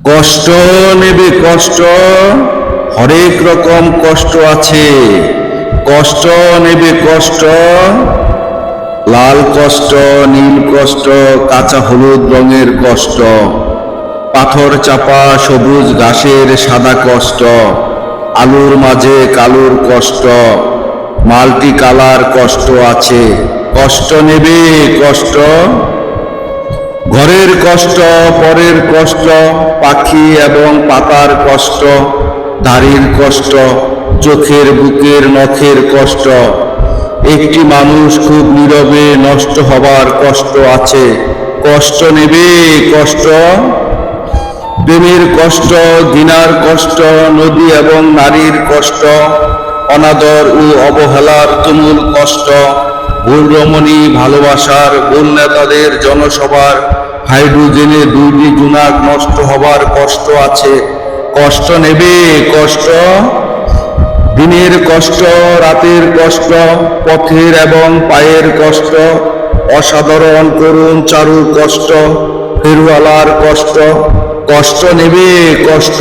কষ্ট নেবে কষ্ট, হরেক রকম কষ্ট আছে। কষ্ট নেবে কষ্ট, লাল কষ্ট, নীল কষ্ট, কাঁচা হলুদ রঙের কষ্ট, পাথর চাপা সবুজ ঘাসের সাদা কষ্ট, আলুর মাঝে কালুর কষ্ট, মাল্টি কালার কষ্ট আছে। কষ্ট নেবে কষ্ট, ঘরের কষ্ট, পরের কষ্ট, পাখি এবং পাতার কষ্ট, দাড়ির কষ্ট, চোখের বুকের নখের কষ্ট, একটি মানুষ খুব নীরবে নষ্ট হবার কষ্ট আছে। কষ্ট নেবে কষ্ট, প্রেমের কষ্ট, ঘৃণার কষ্ট, নদী এবং নারীর কষ্ট, অনাদর ও অবহেলার তুমুল কষ্ট, ভুল রমণী ভালোবাসার, ভুল নেতাদের জনসভার, হাইড্রোজেনে 2টি জোনাক নষ্ট হবার কষ্ট আছে। কষ্ট নেবে কষ্ট, দিনের কষ্ট, রাতের কষ্ট, পথের এবং পায়ের কষ্ট, অসাধারণ করুণ চারু কষ্ট, ফেরওয়ালার কষ্ট। কষ্ট নেবে কষ্ট,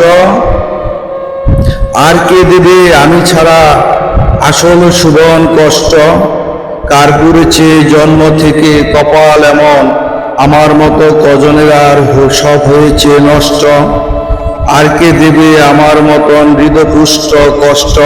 আর কে দেবে আমি ছাড়া আসল সুবন কষ্ট? কার করেছে জন্ম থেকে কপাল এমন, আমার মতো কজনের আর সব হয়েছে নষ্ট? আর কে দেবে আমার মতন হৃদপুষ্ট কষ্ট?